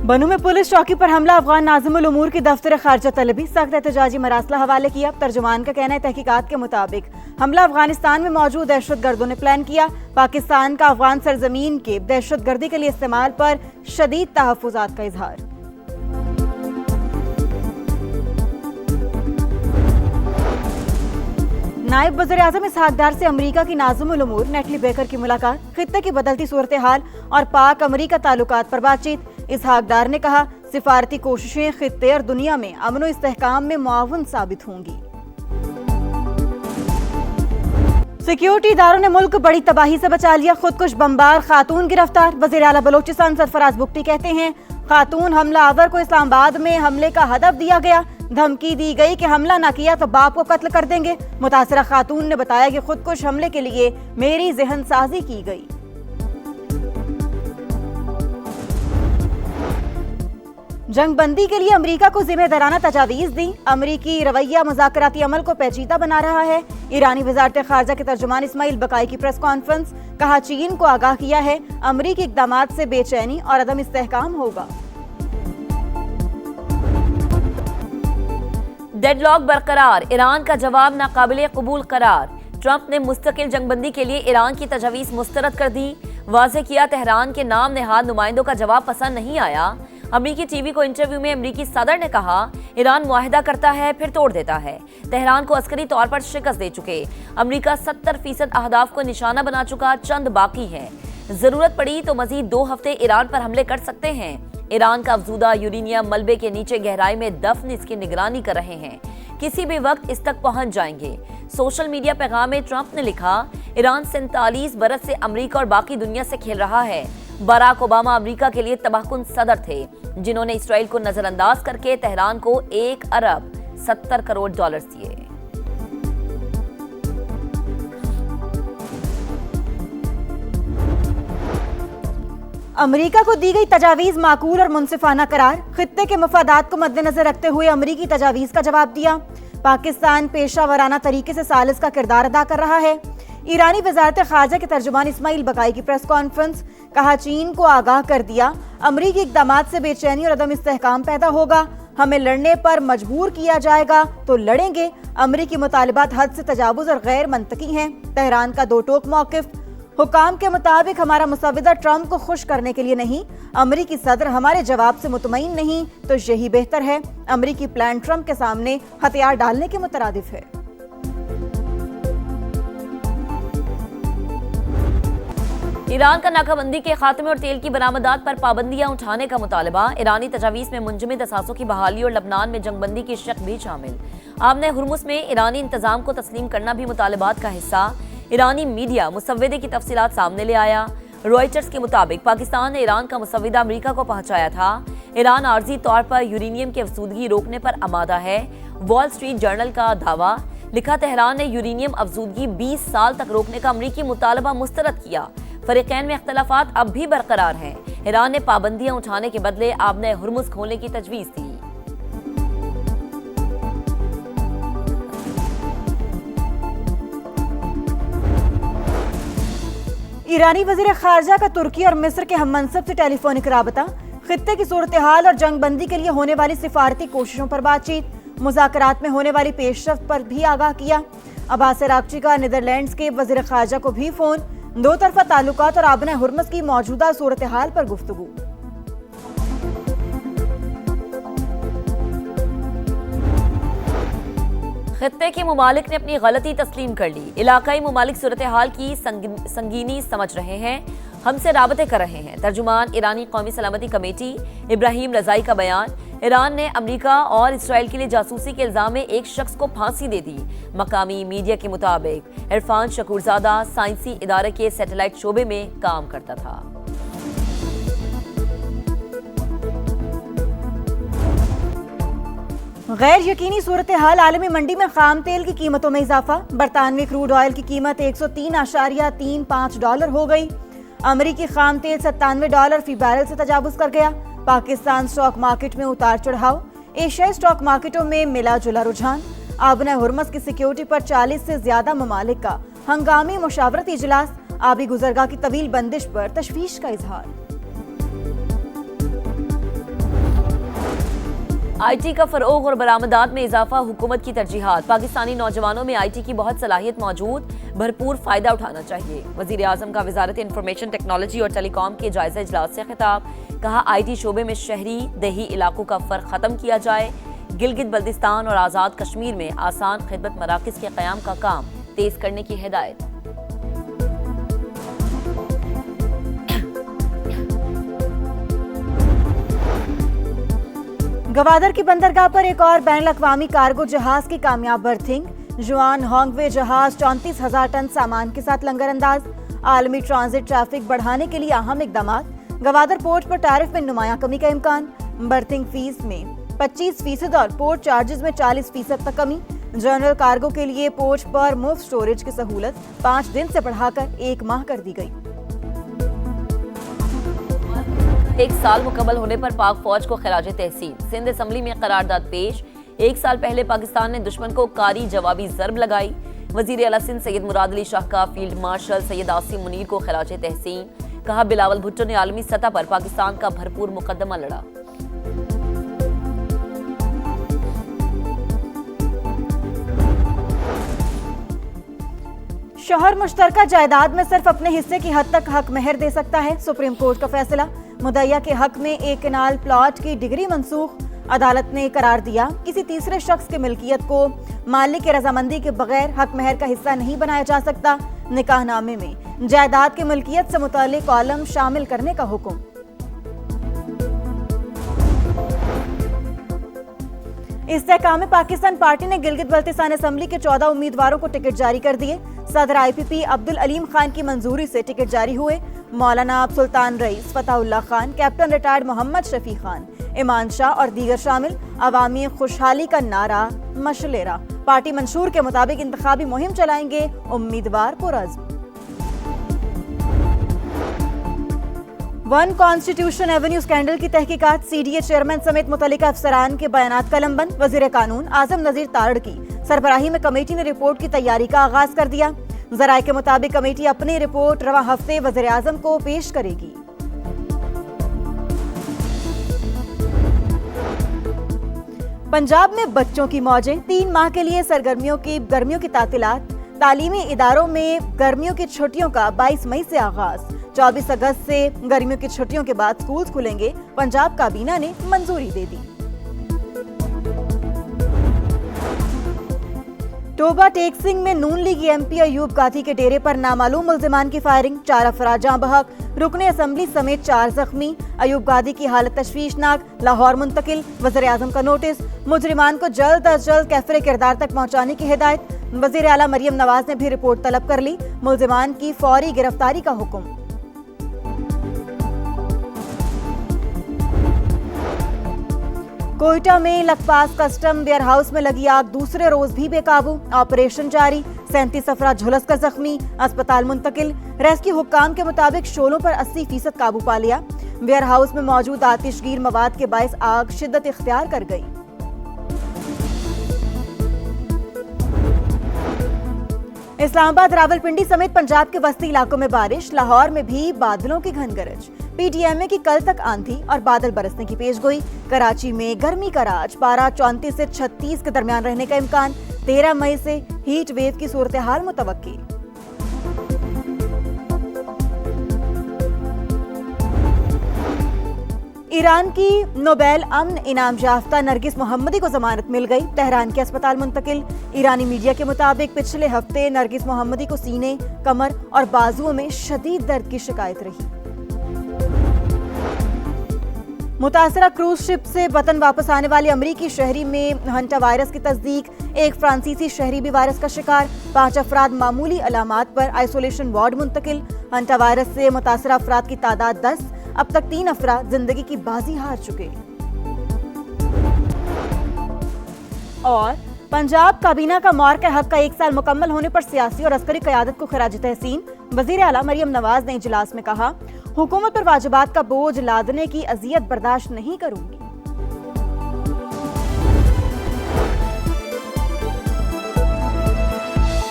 बनू में पुलिस चौकी पर हमला, अफगान नाज़िमुल उमूर की दफ्तर खारजा तलबी, सख्त एहतजाजी मरासला हवाले किया। तर्जुमान का कहना है तहकीकात के मुताबिक हमला अफगानिस्तान में मौजूद दहशतगर्दों ने प्लान किया। पाकिस्तान का अफगान सरजमीन के दहशतगर्दी के लिए इस्तेमाल पर शदीद तहफ़्फ़ुज़ात का इजहार। नायब वज़ीर-ए-आज़म इसहाक डार से अमरीका की नाज़िमुल उमूर नेटली बेकर की मुलाकात, खित्ते की बदलती सूरत हाल और पाक अमरीका ताल्लुकात पर बातचीत। इसहाक डार ने कहा, सिफारती कोशिशें खित्ते और दुनिया में अमन और इस्तेहकाम में मुआवन साबित होंगी। सिक्योरिटी इदारों ने मुल्क बड़ी तबाही से बचा लिया, खुदकुश बमबार खातून गिरफ्तार। वज़ीर आला बलोचिस्तान सरफराज बुगटी कहते हैं, खातून हमलावर को इस्लामाबाद में हमले का हदफ दिया गया, धमकी दी गई कि हमला ना किया तो बाप को कत्ल कर देंगे। मुतासिरा खातून ने बताया कि खुदकुश हमले के लिए मेरी जहन साजी की गई। जंगबंदी के लिए अमरीका को जिम्मेदाराना तजावीज़ दी। अमरीकी रवैया मुज़ाकराती अमल को पेचीदा बना रहा है। ईरानी वज़ारत ख़ारजा के तर्जुमान इस्माइल बकाई की प्रेस कॉन्फ्रेंस, कहा चीन को आगाह किया है अमरीकी इक़दामात से बेचैनी और अदम इस्तेहकाम होगा। डेडलॉक बरकरार, ईरान का जवाब नाकाबिले कबूल करार। ट्रंप ने मुस्तकिल जंगबंदी के लिए ईरान की तजवीज़ मुस्तरद कर दी। वाज़ेह किया, तेहरान के नाम नेहाद नुमाइंदों का जवाब पसंद नहीं आया। अमरीकी टीवी को इंटरव्यू में अमरीकी सदर ने कहा, ईरान मुआहिदा करता है फिर तोड़ देता है। तेहरान को अस्करी तौर पर शिकस्त दे चुके अमरीका 70% अहदाफ को निशाना बना चुका, चंद बाकी है। जरूरत पड़ी तो मजीद 2 हफ्ते ईरान पर हमले कर सकते हैं। ईरान का अफजूदा यूरेनियम मलबे के नीचे गहराई में दफन इसकी निगरानी कर रहे हैं, किसी भी वक्त इस तक पहुंच जाएंगे। सोशल मीडिया पैगाम में ट्रंप ने लिखा, ईरान 47 बरस से अमरीका और बाकी दुनिया से खेल रहा है। बराक ओबामा अमरीका के लिए तबाहकुन सदर थे, जिन्होंने इसराइल को नजरअंदाज करके तेहरान को 1 अरब 70 करोड़ डॉलर दिए। अमरीका को दी गई तजावीज़ माकूल और मुनसिफाना करार, खित्ते के मफादात को मद्देनजर रखते हुए अमरीकी तजावीज़ का जवाब दिया। पाकिस्तान पेशा वराना तरीके से सालिस का किरदार अदा कर रहा है। ईरानी वज़ारत ख़ारजा के तर्जुमान इस्माइल बकाई की प्रेस कॉन्फ्रेंस, कहा चीन को आगाह कर दिया अमरीकी इक़दामात से बेचैनी और अदम इस्तेहकाम पैदा होगा। हमें लड़ने पर मजबूर किया जाएगा तो लड़ेंगे। अमरीकी मुतालिबात हद से तजावुज़ और गैर मंतकी हैं। तेहरान का दो टोक मौक़िफ़, हुकाम के मुताबिक हमारा मुसव्विदा ट्रंप को खुश करने के लिए नहीं, अमरीकी सदर हमारे जवाब से मुतमईन नहीं तो यही बेहतर है। अमरीकी प्लान ट्रंप के सामने हथियार डालने के मुतरादिफ है। ईरान का नाकाबंदी के खात्मे और तेल की बरामदात पर पाबंदियां उठाने का मुतालबा। ईरानी तजावीज़ में मुंजमद असासों की बहाली और लबनान में जंगबंदी की शक भी शामिल। आमने हुर्मुस में ईरानी इंतजाम को तस्लीम करना भी मुतालबात का हिस्सा। ईरानी मीडिया मुसव्वदे की तफसीलात सामने ले आया। रॉयटर्स के मुताबिक पाकिस्तान ने ईरान का मुसव्वदा अमरीका को पहुंचाया था। ईरान आर्जी तौर पर यूरेनियम की अफसूदगी रोकने पर आमादा है। वॉल स्ट्रीट जर्नल का दावा, लिखा तेहरान ने यूरेनियम अफसूदगी 20 साल तक रोकने का अमरीकी मुतालबा मुस्तरद किया। फरीकैन में इख्तलाफात अब भी बरकरार हैं। ईरान ने पाबंदियां उठाने के बदले आबने हुर्मुस खोलने की तजवीज़ दी। ईरानी वज़ीर ख़ारजा का तुर्की और मिस्र के हममनसब से टेलीफोनिक राबता, खित्ते की सूरत हाल और जंगबंदी के लिए होने वाली सिफारती कोशिशों पर बातचीत, मुज़ाकरात में होने वाली पेशरफ्त पर भी आगाह किया। अब्बास अरागची का नीदरलैंड्स के वज़ीर ख़ारजा को भी फ़ोन, दो तरफा ताल्लुकात और आबने हुर्मुस की मौजूदा सूरत हाल पर गुफ्तगू। खित्ते के मुमालिक ने अपनी गलती तस्लीम कर ली। इलाकाई मुमालिक सूरत हाल की संगीनी समझ रहे हैं, हमसे राबते कर रहे हैं। तर्जुमान ईरानी कौमी सलामती कमेटी इब्राहिम रजाई का बयान, ईरान ने अमरीका और इसराइल के लिए जासूसी के इल्जाम में एक शख्स को फांसी दे दी। मकामी मीडिया के मुताबिक इरफान शकूरजादा साइंसी इदारे के सैटेलाइट शोबे में काम करता था। गैर यकीनी सूरत हाल, आलमी मंडी में खाम तेल की कीमतों में इजाफा। बरतानवी क्रूड ऑयल की कीमत $103.35 हो गई। अमरीकी खाम तेल $97 फी बैरल से तजावुज कर गया। पाकिस्तान स्टॉक मार्केट में उतार चढ़ाव, एशियाई स्टॉक मार्केटों में मिला जुला रुझान। आबने हुर्मुस की सिक्योरिटी पर 40 से ज्यादा ममालिक का हंगामी मुशावरती इजलास। आबी गुजरगाह की तवील बंदिश पर तशवीश का इजहार। IT का फरोग और बरामदात में इजाफा हुकूमत की तरजीहात। पाकिस्तानी नौजवानों में IT की बहुत सलाहियत मौजूद, भरपूर फायदा उठाना चाहिए। वजीर आजम का वजारत इंफॉर्मेशन टेक्नोलॉजी और टेलीकॉम के जायजा इजलास से खिताब। कहा IT शोबे में शहरी देही इलाकों का फर्क खत्म किया जाए। गिलगित बल्तिस्तान और आज़ाद कश्मीर में आसान खिदमत मराकज़ के क़याम का काम तेज करने की हिदायत। गवादर की बंदरगाह पर एक और बैन अल-अक़वामी कार्गो जहाज की कामयाब बर्थिंग। जुआन होंगवे जहाज 34,000 टन सामान के साथ लंगर अंदाज। आलमी ट्रांजिट ट्रैफिक बढ़ाने के लिए अहम इक़दाम। गवादर पोर्ट पर टैरिफ में नुमाया कमी का इम्कान। बर्थिंग फीस में 25% और पोर्ट चार्जेस में 40% तक कमी। जनरल कार्गो के लिए पोर्ट पर मुफ्त स्टोरेज की सहूलत 5 दिन से बढ़ाकर 1 माह कर दी गई। 1 साल मुकम्मल होने पर पाक फौज को खिराज तहसीन। सिंध असम्बली में करारदाद पेश। 1 साल पहले पाकिस्तान ने दुश्मन को कारी जवाबी ज़रब लगाई। वजीर आला सिंध सैयद मुराद अली शाह का फील्ड मार्शल सैयद आसिम मुनीर को खिराज तहसीन। कहा बिलावल भुट्टो ने आलमी सतह पर पाकिस्तान का भरपूर मुकदमा लड़ा। शोहर मुश्तरका जायदाद में सिर्फ अपने हिस्से की हद तक हक मेहर दे सकता है। सुप्रीम कोर्ट का फैसला। मुद्दइया के हक में एक केनाल प्लॉट की डिग्री मंसूख। अदालत ने करार दिया किसी तीसरे शख्स की मिल्कियत को मालिक की रजामंदी के बगैर हक मेहर का हिस्सा नहीं बनाया जा सकता। निकाहनामे में जायदाद की मिल्कियत से मुताल्लिक कॉलम शामिल करने का हुक्म। इस्तेहकाम पाकिस्तान पार्टी ने गिलगित बल्तिस्तान असम्बली के 14 उम्मीदवारों को टिकट जारी कर दिए। सदर IPP अब्दुल अलीम खान की मंजूरी से टिकट जारी हुए। मौलाना सुल्तान rice, फताहुल्लाह Khan, captain retired Mohammad Shafi Khan, ईमान शाह और दीगर शामिल। अवामी खुशहाली का नारा मशलेरा। पार्टी मंशूर के मुताबिक इंतखाबी मुहिम चलाएंगे उम्मीदवार पुरअज़्म। वन कॉन्स्टिट्यूशन एवेन्यू स्कैंडल की तहकीकात। CDA चेयरमैन समेत मुतल्लिका अफसरान के बयानात कलमबंद। वजीर कानून आजम नजीर तारड़ की सरबराही में कमेटी ने रिपोर्ट की तैयारी का आगाज कर दिया। जराये के मुताबिक कमेटी अपनी रिपोर्ट रवा हफ्ते वजीर आजम को पेश करेगी। पंजाब में बच्चों की मौजें। 3 माह के लिए गर्मियों की तातीलात। तालीमी इदारों में गर्मियों की छुट्टियों का 22 मई से आगाज। 24 अगस्त से गर्मियों की छुट्टियों के बाद स्कूल खुलेंगे। पंजाब काबीना ने मंजूरी दे दी। टोबा टेक्सिंग में नून लीग MP अयूब गाधी के डेरे पर नामालूम मुल्जिमान की फायरिंग। 4 अफराद जाँ बहक। रुकने असम्बली समेत 4 जख्मी। अयूब गाधी की हालत तशवीशनाक। लाहौर मुंतकिल। वज़ीर आज़म का नोटिस। मुजरिमान को जल्द अज जल्द कैफरे किरदार तक पहुँचाने की हिदायत। वज़ीर आला मरियम नवाज ने भी रिपोर्ट तलब कर ली। मुल्जिमान की फौरी गिरफ्तारी का हुक्म। कोयटा में लखपास कस्टम वेयर हाउस में लगी आग दूसरे रोज भी बेकाबू। ऑपरेशन जारी। 37 अफराद झुलस कर जख्मी। अस्पताल मुंतकिल। रेस्क्यू हुक्काम के मुताबिक शोलों पर 80% काबू पा लिया। वेयर हाउस में मौजूद आतिशगीर मवाद के बायस आग शिद्दत इख्तियार कर गई। इस्लामाबाद, रावलपिंडी समेत पंजाब के वस्ती इलाकों में बारिश। लाहौर में भी बादलों की घन गरज। PTMA की कल तक आंधी और बादल बरसने की पेशगोई। कराची में गर्मी का राज। पारा 34 से 36 के दरमियान रहने का इम्कान। 13 मई से हीट वेव की सूरत हाल मुतवक्की। ईरान की नोबेल अमन इनाम याफ्ता नरगिस मोहम्मदी को जमानत मिल गई। तेहरान के अस्पताल मुंतकिल। ईरानी मीडिया के मुताबिक पिछले हफ्ते नरगिस मोहम्मदी को सीने, कमर और बाजुओं में शदीद दर्द की शिकायत रही। मुतासरा क्रूज शिप से वतन वापस आने वाले अमरीकी शहरी में हंटा वायरस की तस्दीक। एक फ्रांसीसी शहरी भी वायरस का शिकार। 5 अफराद मामूली अलामात पर आइसोलेशन वार्ड मुंतकिल। हंटा वायरस से मुतासरा अफराद की तादाद 10। अब तक 3 अफराद जिंदगी की बाजी हार चुके। और पंजाब काबीना का मौर के हक का 1 साल मुकम्मल होने पर सियासी और अस्करी क़यादत को खिराज तहसीन। वज़ीर आला मरियम नवाज ने इजलास में कहा, हुकूमत पर वाजिबात का बोझ लादने की अजियत बर्दाश्त नहीं करूंगी।